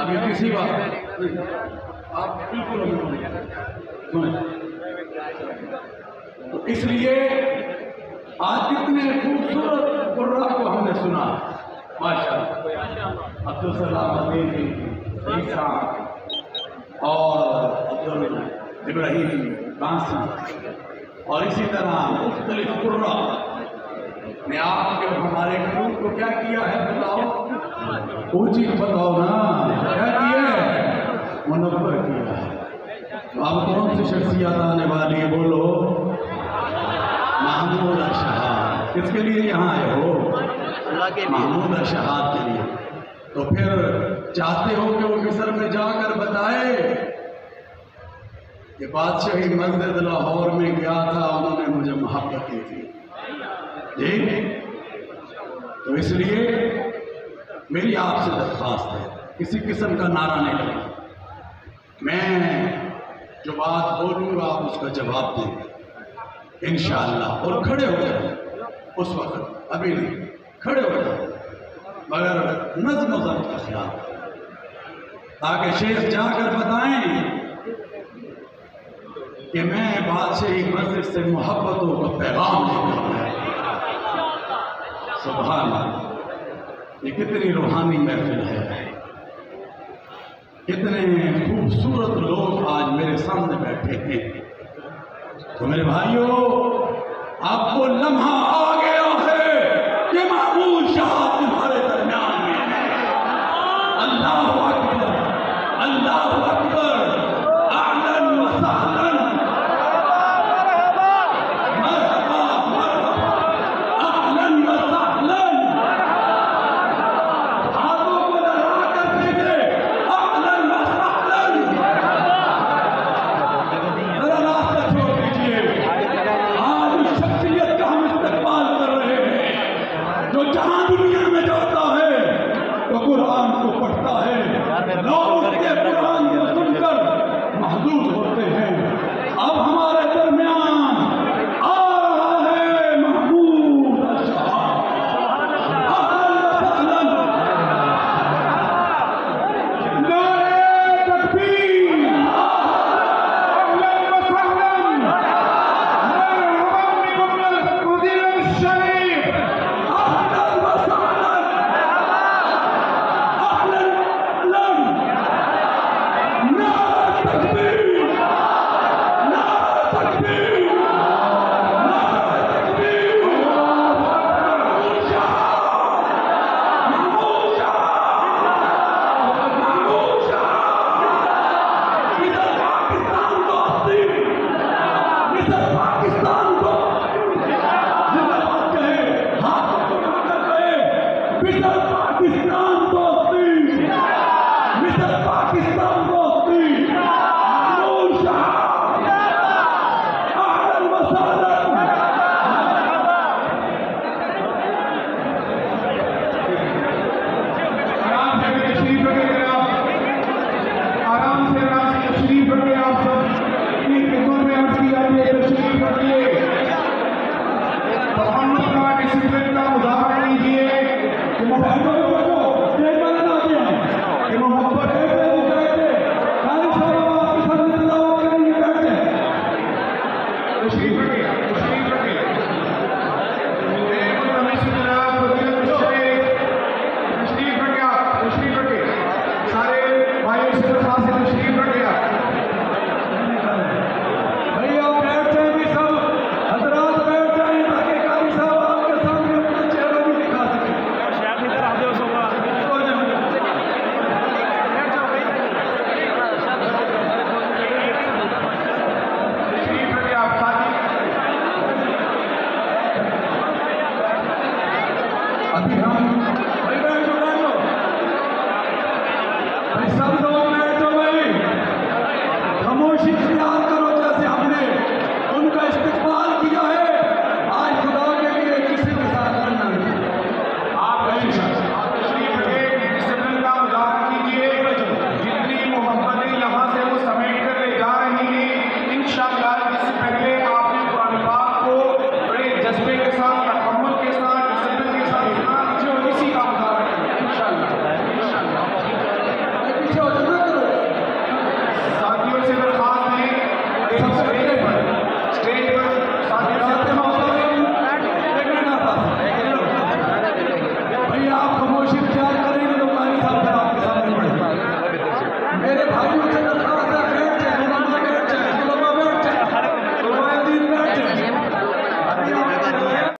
अब ये किसी बात आप बिल्कुल सुने। तो इसलिए आज कितने खूबसूरत कुर्रा को हमने सुना, माशाअल्लाह। अब्दुल सलाम अजीज ईसा और अब्दुल इब्राहिम कांसी और इसी तरह मुख्तलिफ कुर्रा ने आपके हमारे ग्रुप को क्या किया है बताओ, ऊंची बताओ ना, क्या किया है, मुनव्वर किया है। तो अब कौन सी शख्सियत आने वाली है, बोलो। महमूद अशहाद, किसके लिए यहाँ आए हो? महमूद अशहाद के लिए। तो फिर चाहते हो कि वो मिस्र में जाकर बताए कि बादशाही मस्जिद लाहौर में गया था, उन्होंने मुझे मोहब्बत की थी जी। तो इसलिए मेरी आपसे दरख्वास्त है, किसी किस्म का नारा नहीं लगा। मैं जो बात बोलूँगा आप उसका जवाब दें इंशाअल्लाह। और खड़े हो जाए उस वक्त, अभी नहीं, खड़े हो जाए मगर नज़्म ज़ब्त का ख्याल, ताकि शेख जाकर बताएं कि मैं बादशाही मस्जिद से मोहब्बतों का पैगाम लेकर आया। सुभान अल्लाह, ये कितनी रूहानी महफिल है, कितने खूबसूरत लोग आज मेरे सामने बैठे हैं। तो मेरे भाइयों, आपको लम्हा आ